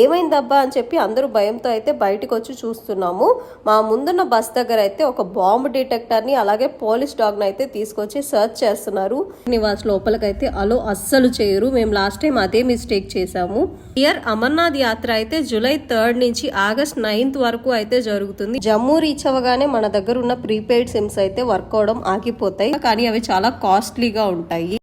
ఏమైందబ్బా అని చెప్పి అందరూ భయంతో అయితే బయటకు వచ్చి చూస్తున్నాము. మా ముందున్న బస్ దగ్గర అయితే ఒక బాంబు డిటెక్టర్ ని అలాగే పోలీస్ డాగ్ ని అయితే తీసుకొచ్చి సర్చ్ చేస్తున్నారు. నివాస్ లోపలికైతే అలో అస్సలు చేయరు. మేము లాస్ట్ టైం అదే మిస్టేక్ చేసాము. ఇయర్ అమర్నాథ్ యాత్ర అయితే జూలై 3 నుంచి ఆగస్ట్ 9 వరకు అయితే జరుగుతుంది. జమ్మూ రీచ్ అవ్వగానే మన దగ్గర ఉన్న ప్రీపెయిడ్ సిమ్స్ అయితే వర్క్ అవడం ఆగిపోతాయి, కానీ అవి చాలా కాస్ట్లీగా ఉంటాయి.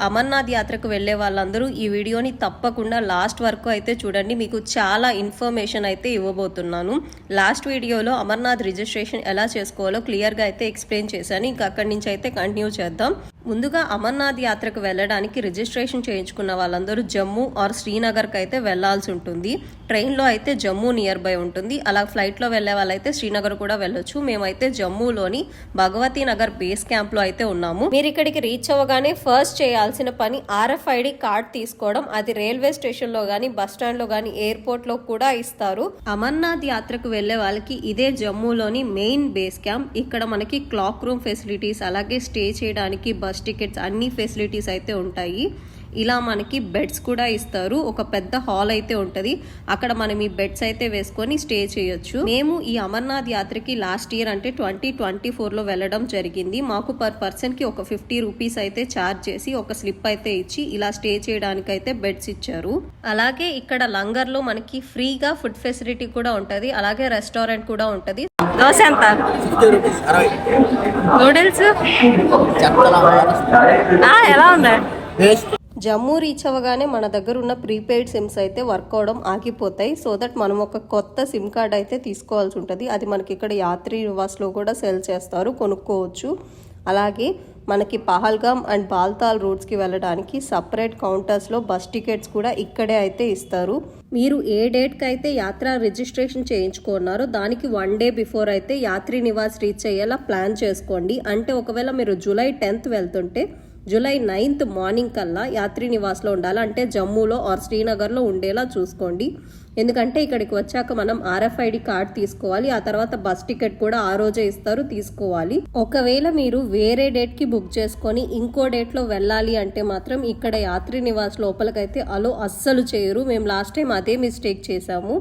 అమర్నాథ్ యాత్రకు వెళ్లే వాళ్ళందరూ ఈ వీడియోని తప్పకుండా లాస్ట్ వరకు అయితే చూడండి. మీకు చాలా ఇన్ఫర్మేషన్ అయితే ఇవ్వబోతున్నాను. లాస్ట్ వీడియోలో అమర్నాథ్ రిజిస్ట్రేషన్ ఎలా చేసుకోవాలో క్లియర్గా అయితే ఎక్స్ప్లెయిన్ చేశాను. ఇంకా అక్కడి నుంచి అయితే కంటిన్యూ చేద్దాం. ముందుగా అమర్నాథ్ యాత్రకు వెళ్ళడానికి రిజిస్ట్రేషన్ చేయించుకున్న వాళ్ళందరూ జమ్మూ ఆర్ శ్రీనగర్కి అయితే వెళ్లాల్సి ఉంటుంది. ట్రైన్లో అయితే జమ్మూ నియర్ బై ఉంటుంది. అలా ఫ్లైట్లో వెళ్లే వాళ్ళైతే శ్రీనగర్ కూడా వెళ్ళొచ్చు. మేమైతే జమ్మూలోని భగవతీ నగర్ బేస్ క్యాంప్లో అయితే ఉన్నాము. మీరు ఇక్కడికి రీచ్ అవ్వగానే ఫస్ట్ చేయాల్సిన పని RFID కార్డ్ తీసుకోవడం. అది రైల్వే స్టేషన్లో కానీ బస్ స్టాండ్లో కానీ ఎయిర్పోర్ట్లో కూడా ఇస్తారు. అమర్నాథ్ యాత్రకు వెళ్లే వాళ్ళకి ఇదే జమ్మూలోని మెయిన్ బేస్ క్యాంప్. ఇక్కడ మనకి క్లాక్ రూమ్ ఫెసిలిటీస్ అలాగే స్టే చేయడానికి బస్ టికెట్స్ అన్ని ఫెసిలిటీస్ అయితే ఉంటాయి. ఇలా మనకి బెడ్స్ కూడా ఇస్తారు. ఒక పెద్ద హాల్ అయితే ఉంటది. అక్కడ మనం ఈ బెడ్స్ అయితే వేసుకొని స్టే చేయొచ్చు. మేము ఈ అమర్నాథ్ యాత్రకి లాస్ట్ ఇయర్ అంటే 2024లో వెళ్ళడం జరిగింది. మాకు పర్ పర్సన్ కి ఒక 50 రూపీస్ అయితే ఛార్జ్ చేసి ఒక స్లిప్ అయితే ఇచ్చి ఇలా స్టే చేయడానికి అయితే బెడ్స్ ఇచ్చారు. అలాగే ఇక్కడ లంగర్ లో మనకి ఫ్రీగా ఫుడ్ ఫెసిలిటీ కూడా ఉంటది. అలాగే రెస్టారెంట్ కూడా ఉంటది. దోశ ఎంత? నూడిల్స్ ఎలా ఉన్నాయి? జమ్మూ రీచ్ అవ్వగానే మన దగ్గర ఉన్న ప్రీపెయిడ్ సిమ్స్ అయితే వర్క్ అవడం ఆగిపోతాయి. సో దట్ మనం ఒక కొత్త సిమ్ కార్డ్ అయితే తీసుకోవాల్సి ఉంటుంది. అది మనకి ఇక్కడ యాత్రి నివాస్లో కూడా సెల్ చేస్తారు, కొనుక్కోవచ్చు. అలాగే మనకి పహల్గామ్ అండ్ బాల్తాల్ రూట్స్కి వెళ్ళడానికి సపరేట్ కౌంటర్స్లో బస్ టికెట్స్ కూడా ఇక్కడే అయితే ఇస్తారు. మీరు ఏ డేట్కి అయితే యాత్ర రిజిస్ట్రేషన్ చేయించుకున్నారో దానికి 1 డే బిఫోర్ అయితే యాత్రి నివాస్ రీచ్ అయ్యేలా ప్లాన్ చేసుకోండి. అంటే ఒకవేళ మీరు జూలై 10th వెళ్తుంటే జూలై 9th మార్నింగ్ కల్లా యాత్రి నివాస్లో ఉండాలి. అంటే జమ్మూలో ఆర్ శ్రీనగర్లో ఉండేలా చూసుకోండి. ఎందుకంటే ఇక్కడికి వచ్చాక మనం RFID కార్డ్ తీసుకోవాలి. ఆ తర్వాత బస్ టికెట్ కూడా ఆ రోజే ఇస్తారు, తీసుకోవాలి. ఒకవేళ మీరు వేరే డేట్కి బుక్ చేసుకొని ఇంకో డేట్లో వెళ్ళాలి అంటే మాత్రం ఇక్కడ యాత్రి నివాస్ లోపలికైతే అలో అస్సలు చేయరు. మేము లాస్ట్ టైం అదే మిస్టేక్ చేసాము.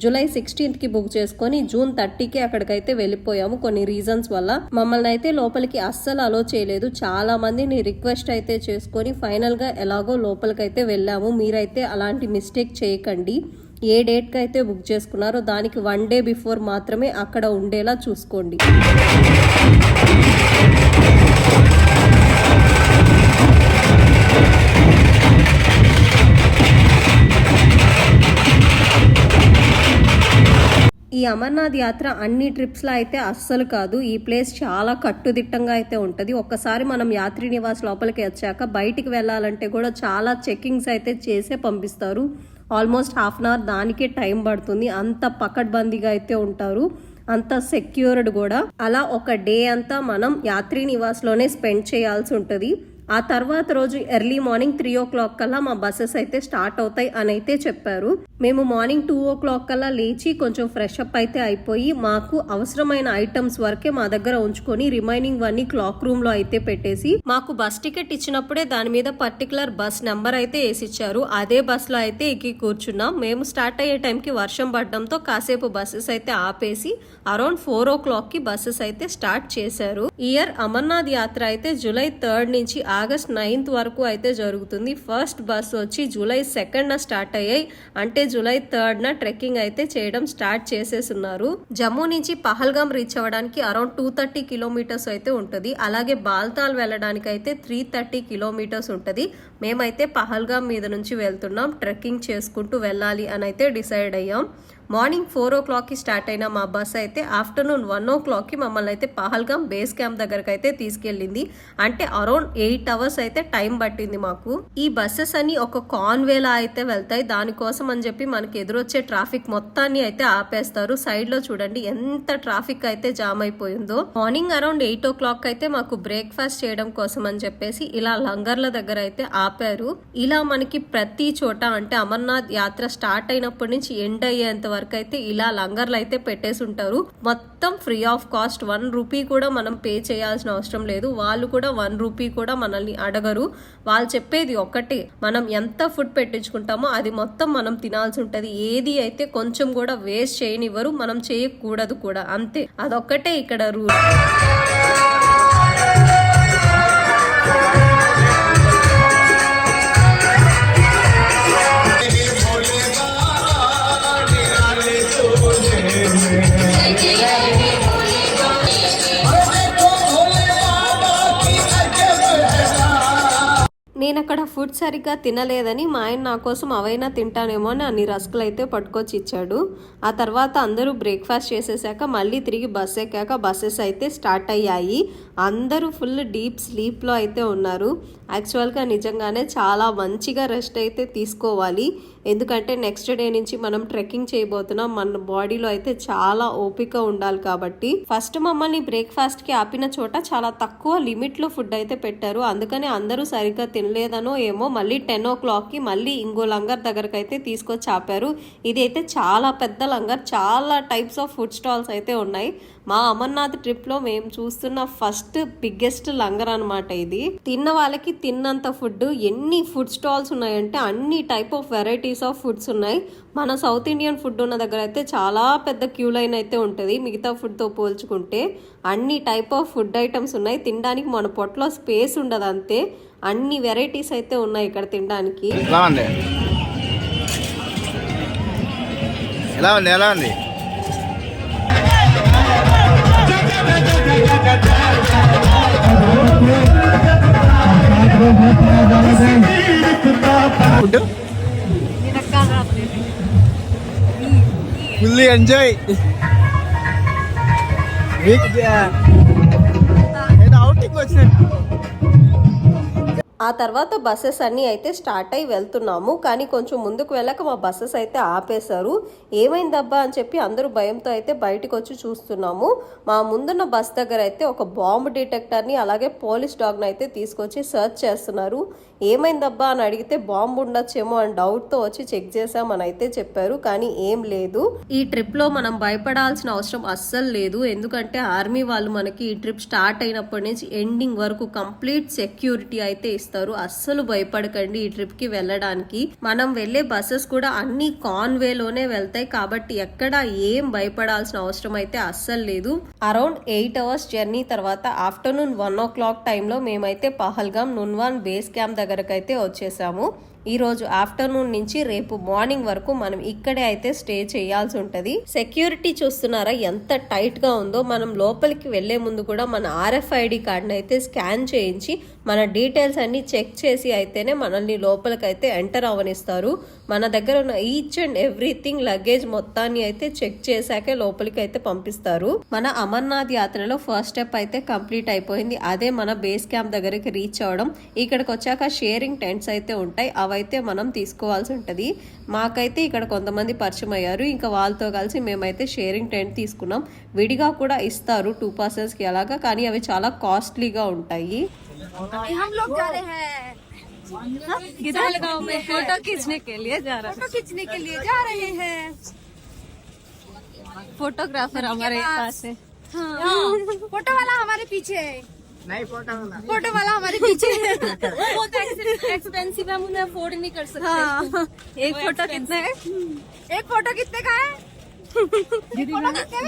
జూలై 16th బుక్ చేసుకొని జూన్ 30కి అక్కడికైతే వెళ్ళిపోయాము. కొన్ని రీజన్స్ వల్ల మమ్మల్ని అయితే లోపలికి అస్సలు అలో చేయలేదు. చాలా మందిని రిక్వెస్ట్ అయితే చేసుకొని ఫైనల్ గా ఎలాగో లోపలికైతే వెళ్ళాము. మీరైతే అలాంటి మిస్టేక్ చేయకండి. ఏ డేట్కి అయితే బుక్ చేసుకున్నారో దానికి 1 డే బిఫోర్ మాత్రమే అక్కడ ఉండేలా చూసుకోండి. ఈ అమర్నాథ్ యాత్ర అన్ని ట్రిప్స్లో అయితే అస్సలు కాదు. ఈ ప్లేస్ చాలా కట్టుదిట్టంగా అయితే ఉంటుంది. ఒక్కసారి మనం యాత్రి నివాస్ లోపలికి వచ్చాక బయటికి వెళ్ళాలంటే కూడా చాలా చెకింగ్స్ అయితే చేసే పంపిస్తారు. ఆల్మోస్ట్ ½ అన్ అవర్ దానికే టైం పడుతుంది. అంత పకడ్బందీగా అయితే ఉంటారు, అంత సెక్యూర్డ్ కూడా. అలా ఒక డే అంతా మనం యాత్రి నివాస్లోనే స్పెండ్ చేయాల్సి ఉంటుంది. ఆ తర్వాత రోజు ఎర్లీ మార్నింగ్ 3 o'clock కల్లా మా బస్సెస్ అయితే స్టార్ట్ అవుతాయి అని అయితే చెప్పారు. మేము మార్నింగ్ 2 o'clock కల్లా లేచి కొంచెం ఫ్రెష్ అప్ అయితే అయిపోయి మాకు అవసరమైన ఐటమ్స్ వరకే మా దగ్గర ఉంచుకొని రిమైనింగ్ అన్ని క్లాక్ రూమ్ లో అయితే పెట్టేసి మాకు బస్ టికెట్ ఇచ్చినప్పుడే దాని మీద పర్టికులర్ బస్ నెంబర్ అయితే వేసిచ్చారు. అదే బస్ లో అయితే ఎక్కి కూర్చున్నాం. మేము స్టార్ట్ అయ్యే టైంకి వర్షం పడడంతో కాసేపు బస్సెస్ అయితే ఆపేసి అరౌండ్ 4 o'clock బస్సెస్ అయితే స్టార్ట్ చేశారు. ఇయర్ అమర్నాథ్ యాత్ర అయితే జూలై 3 నుంచి ఆగస్ట్ 9th వరకు అయితే జరుగుతుంది. ఫస్ట్ బస్ వచ్చి జూలై 2nd స్టార్ట్ అయ్యాయి. అంటే జూలై 3 ట్రెక్కింగ్ అయితే చేయడం స్టార్ట్ చేసేస్తున్నారు. జమ్మూ నుంచి పహల్గామ్ రీచ్ అవ్వడానికి అరౌండ్ 230 కిలోమీటర్స్ అయితే ఉంటుంది. అలాగే బాల్తాల్ వెళ్ళడానికి అయితే 330 కిలోమీటర్స్ ఉంటుంది. మేమైతే పహల్గామ్ మీద నుంచి వెళ్తున్నాం. ట్రెక్కింగ్ చేసుకుంటూ వెళ్ళాలి అని అయితే డిసైడ్ అయ్యాం. మార్నింగ్ 4 o'clock స్టార్ట్ అయిన మా బస్ అయితే ఆఫ్టర్నూన్ 1 o'clock మమ్మల్ని అయితే పహల్గామ్ బేస్ క్యాంప్ దగ్గరకు అయితే తీసుకెళ్ళింది. అంటే అరౌండ్ 8 hours అయితే టైం పట్టింది మాకు. ఈ బస్సెస్ అన్ని ఒక కాన్వేలా అయితే వెళ్తాయి. దానికోసం అని చెప్పి మనకి ఎదురొచ్చే ట్రాఫిక్ మొత్తాన్ని అయితే ఆపేస్తారు. సైడ్ లో చూడండి ఎంత ట్రాఫిక్ అయితే జామ్ అయిపోయిందో. మార్నింగ్ అరౌండ్ 8 o'clock అయితే మాకు బ్రేక్ఫాస్ట్ చేయడం కోసం అని చెప్పేసి ఇలా లంగర్ల దగ్గర అయితే ఆపారు. ఇలా మనకి ప్రతి చోట అంటే అమర్నాథ్ యాత్ర స్టార్ట్ అయినప్పటి నుంచి ఎండ్ అయ్యేంత వరకు అయితే ఇలా లంగర్లు అయితే పెట్టేసి ఉంటారు. మొత్తం ఫ్రీ ఆఫ్ కాస్ట్, 1 రూపీ కూడా మనం పే చేయాల్సిన అవసరం లేదు. వాళ్ళు కూడా 1 రూపీ కూడా మనల్ని అడగరు. వాళ్ళు చెప్పేది ఒక్కటే, మనం ఎంత ఫుడ్ పెట్టించుకుంటామో అది మొత్తం మనం తినాల్సి ఉంటది. ఏది అయితే కొంచెం కూడా వేస్ట్ చేయనివ్వరు, మనం చేయకూడదు కూడా, అంతే. అదొక్కటే ఇక్కడ రూల్. నేను అక్కడ ఫుడ్ సరిగ్గా తినలేదని మా ఆయన నా కోసం అవైనా తింటానేమో అని అన్ని రస్కులు అయితే పట్టుకొచ్చి ఇచ్చాడు. ఆ తర్వాత అందరూ బ్రేక్ఫాస్ట్ చేసేసాక మళ్ళీ తిరిగి బస్ ఎక్కాక బస్సెస్ అయితే స్టార్ట్ అయ్యాయి. అందరూ ఫుల్ డీప్ స్లీప్లో అయితే ఉన్నారు. యాక్చువల్గా నిజంగానే చాలా మంచిగా రెస్ట్ అయితే తీసుకోవాలి, ఎందుకంటే నెక్స్ట్ డే నుంచి మనం ట్రెక్కింగ్ చేయబోతున్నాం. మన బాడీలో అయితే చాలా ఓపిక ఉండాలి కాబట్టి. ఫస్ట్ మమ్మల్ని బ్రేక్ఫాస్ట్ కి ఆపిన చోట చాలా తక్కువ లిమిట్ లో ఫుడ్ అయితే పెట్టారు. అందుకని అందరూ సరిగ్గా తినలేదనో ఏమో మళ్ళీ 10 o'clock కి మళ్ళీ ఇంకో లంగర్ దగ్గరకు అయితే తీసుకొచ్చి ఆపారు. ఇది అయితే చాలా పెద్ద లంగర్, చాలా టైప్స్ ఆఫ్ ఫుడ్ స్టాల్స్ అయితే ఉన్నాయి. మా అమర్నాథ్ ట్రిప్ లో మేము చూస్తున్న ఫస్ట్ బిగ్గెస్ట్ లంగర్ అనమాట ఇది. తిన్న వాళ్ళకి తిన్నంత ఫుడ్. ఎన్ని ఫుడ్ స్టాల్స్ ఉన్నాయంటే అన్ని type of varieties of foods ఉన్నాయి. మన సౌత్ ఇండియన్ ఫుడ్ ఉన్న దగ్గర అయితే చాలా పెద్ద క్యూ లైన్ అయితే ఉంటుంది మిగతా ఫుడ్ తో పోల్చుకుంటే. అన్ని టైప్ ఆఫ్ ఫుడ్ ఐటమ్స్ ఉన్నాయి. తినడానికి మన పొట్టలో స్పేస్ ఉండదు అంతే. అన్ని వెరైటీస్ అయితే ఉన్నాయి ఇక్కడ తినడానికి. ఎలా ఉంది ఫుల్లీ ఎంజాయ్. అవుటింగ్ వచ్చినట్టు. ఆ తర్వాత బస్సెస్ అన్నీ అయితే స్టార్ట్ అయ్యి వెళ్తున్నాము. కానీ కొంచెం ముందుకు వెళ్ళక మా బస్సెస్ అయితే ఆపేశారు. ఏమైందబ్బా అని చెప్పి అందరూ భయంతో అయితే బయటకు వచ్చి చూస్తున్నాము. మా ముందున్న బస్ దగ్గర అయితే ఒక బాంబు డిటెక్టర్ని అలాగే పోలీస్ డాగ్ని అయితే తీసుకొచ్చి సర్చ్ చేస్తున్నారు. ఏమైందబ్బా అని అడిగితే బాంబు ఉండొచ్చేమో అని డౌట్తో వచ్చి చెక్ చేసామని అయితే చెప్పారు. కానీ ఏం లేదు. ఈ ట్రిప్లో మనం భయపడాల్సిన అవసరం అస్సలు లేదు, ఎందుకంటే ఆర్మీ వాళ్ళు మనకి ఈ ట్రిప్ స్టార్ట్ అయినప్పటి నుంచి ఎండింగ్ వరకు కంప్లీట్ సెక్యూరిటీ అయితే ఇస్తారు. అస్సలు భయపడకండి ఈ ట్రిప్ కి వెళ్ళడానికి. మనం వెళ్లే బస్సెస్ కూడా అన్ని కాన్వే లోనే వెళ్తాయి కాబట్టి ఎక్కడ ఏం భయపడాల్సిన అవసరం అయితే అస్సలు లేదు. అరౌండ్ 8 hours జర్నీ తర్వాత ఆఫ్టర్నూన్ 1 o'clock టైంలో మేమైతే పహల్గామ్ నున్వాన్ బేస్ క్యాంప్ దగ్గరకు అయితే వచ్చేసాము. ఈ రోజు ఆఫ్టర్నూన్ నుంచి రేపు మార్నింగ్ వరకు మనం ఇక్కడే అయితే స్టే చేయాల్సి ఉంటది. సెక్యూరిటీ చూస్తున్నారా ఎంత టైట్ గా ఉందో. మనం లోపలికి వెళ్లే ముందు కూడా మన RFID కార్డుని అయితే స్కాన్ చేయించి మన డీటెయిల్స్ అన్ని చెక్ చేసి అయితేనే మనల్ని లోపలికి అయితే ఎంటర్ అవనిస్తారు. మన దగ్గర ఉన్న ఈచ్ అండ్ ఎవ్రీథింగ్ లగేజ్ మొత్తాన్ని అయితే చెక్ చేశాకే లోపలికి అయితే పంపిస్తారు. మన అమర్నాథ్ యాత్రలో ఫస్ట్ స్టెప్ అయితే కంప్లీట్ అయిపోయింది. అదే మన బేస్ క్యాంప్ దగ్గరికి రీచ్ అవడం. ఇక్కడికి వచ్చాక షేరింగ్ టెంట్స్ అయితే ఉంటాయి, అవైతే మనం తీసుకోవాల్సి ఉంటది. మాకైతే ఇక్కడ కొంతమంది పరిచయం అయ్యారు. ఇంకా వాళ్ళతో కలిసి మేమైతే షేరింగ్ టెంట్ తీసుకున్నాం. విడిగా కూడా ఇస్తారు 2 persons కి అలాగా, కానీ అవి చాలా కాస్ట్లీగా ఉంటాయి. हम लोग जा रहे हैं किधर गाँव में फोटो खींचने के लिए जा रहे हैं। फोटोग्राफर हमारे पास है। हाँ, फोटो वाला हमारे पीछे है। नहीं, फोटो वाला हमारे पीछे है। बहुत एक्सपेंसिव है, हम उन्हें अफोर्ड नहीं कर सकते। हाँ, एक फोटो कितना है? एक फोटो कितने का है? फोटो कितने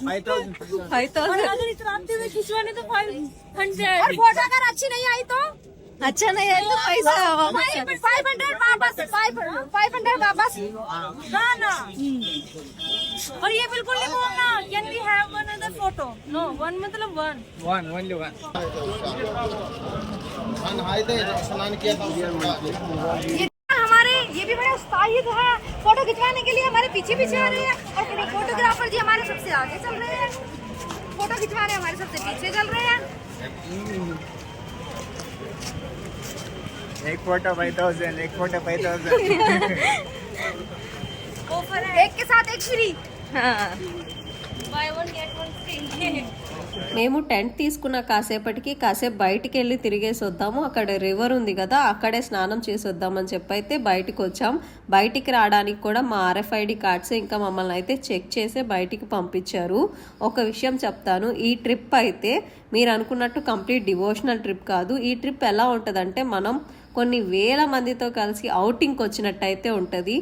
में अगर इतराते हुए खिंचवाने तो 500। और फोटो अगर अच्छी नहीं आई तो अच्छा नहीं है तो पैसा 500 वापस। 500 वापस। ना और ये बिल्कुल नहीं बोलना can we have one other photo. No, one मतलब वन only one हाइदे स्नान किया था। हमारे ये भी बड़े उत्साहित है फोटो खिंचवाने के लिए, हमारे पीछे पीछे आ रहे हैं। और फोटोग्राफर जी हमारे सबसे आगे चल रहे हैं, फोटो खिंचवाने हमारे सबसे पीछे चल रहे हैं। एक फोटो 5000, एक फोटो 5000। ऑफर है, एक के साथ एक फ्री। हाँ, Buy one get one free. మేము టెంట్ తీసుకున్న కాసేపు బయటికి వెళ్ళి తిరిగేసి వద్దాము, అక్కడ రివర్ ఉంది కదా అక్కడే స్నానం చేసి వద్దామని చెప్పి అయితే బయటికి వచ్చాం. బయటికి రావడానికి కూడా మా RFID కార్డ్స్ ఇంకా మమ్మల్ని అయితే చెక్ చేసి బయటికి పంపించారు. ఒక విషయం చెప్తాను, ఈ ట్రిప్ అయితే మీరు అనుకున్నట్టు కంప్లీట్ డివోషనల్ ట్రిప్ కాదు. ఈ ట్రిప్ ఎలా ఉంటుందంటే మనం కొన్ని వేల మందితో కలిసి అవుటింగ్కి వచ్చినట్టు అయితే ఉంటుంది.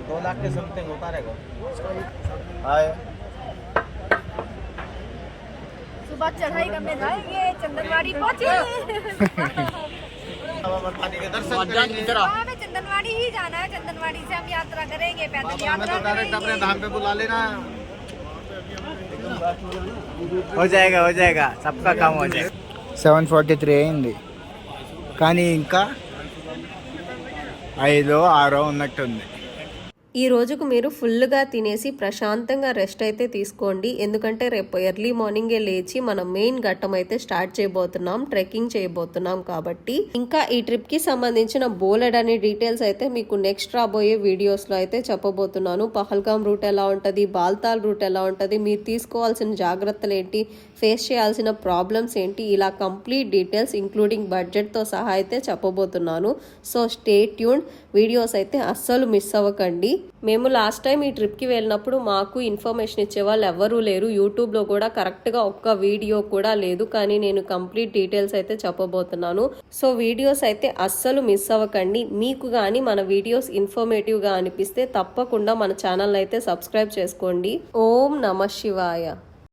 2 लाख के समथिंग होता रहेगा. सुबह चढ़ाई करने जाएंगे, चंदनवाड़ी पहुंचेंगे. हाँ, हमें चंदनवाड़ी ही जाना है. चंदनवाड़ी से हम यात्रा करेंगे, पैदल यात्रा डायरेक्ट अपने करेंगे. धाम पे बुला लेना. हो जाएगा सबका काम हो जाएगा. 7:43 అయింది కానీ ఇంకా 5-6 ఉన్నట్టుంది. ఈ రోజుకు మీరు ఫుల్గా తినేసి ప్రశాంతంగా రెస్ట్ అయితే తీసుకోండి. ఎందుకంటే రేపు ఎర్లీ మార్నింగే లేచి మనం మెయిన్ ఘట్టం అయితే స్టార్ట్ చేయబోతున్నాం, ట్రెక్కింగ్ చేయబోతున్నాం కాబట్టి. ఇంకా ఈ ట్రిప్కి సంబంధించిన బోలెడ్ అనే డీటెయిల్స్ అయితే మీకు నెక్స్ట్ రాబోయే వీడియోస్లో అయితే చెప్పబోతున్నాను. పహల్గాం రూట్ ఎలా ఉంటుంది, బాల్తాల్ రూట్ ఎలా ఉంటుంది, మీరు తీసుకోవాల్సిన జాగ్రత్తలు ఏంటి, ఫేస్ చేయాల్సిన ప్రాబ్లమ్స్ ఏంటి, ఇలా కంప్లీట్ డీటెయిల్స్ ఇంక్లూడింగ్ బడ్జెట్తో సహా అయితే చెప్పబోతున్నాను. సో స్టే ట్యూన్, వీడియోస్ అయితే అస్సలు మిస్ అవ్వకండి. మేము లాస్ట్ టైం ఈ ట్రిప్కి వెళ్ళినప్పుడు మాకు ఇన్ఫర్మేషన్ ఇచ్చే వాళ్ళు ఎవరూ లేరు. యూట్యూబ్లో కూడా కరెక్ట్గా ఒక్క వీడియో కూడా లేదు, కానీ నేను కంప్లీట్ డీటెయిల్స్ అయితే చెప్పబోతున్నాను. సో వీడియోస్ అయితే అస్సలు మిస్ అవ్వకండి. మీకు కానీ మన వీడియోస్ ఇన్ఫర్మేటివ్గా అనిపిస్తే తప్పకుండా మన ఛానల్ అయితే సబ్స్క్రైబ్ చేసుకోండి. ఓం నమః శివాయ.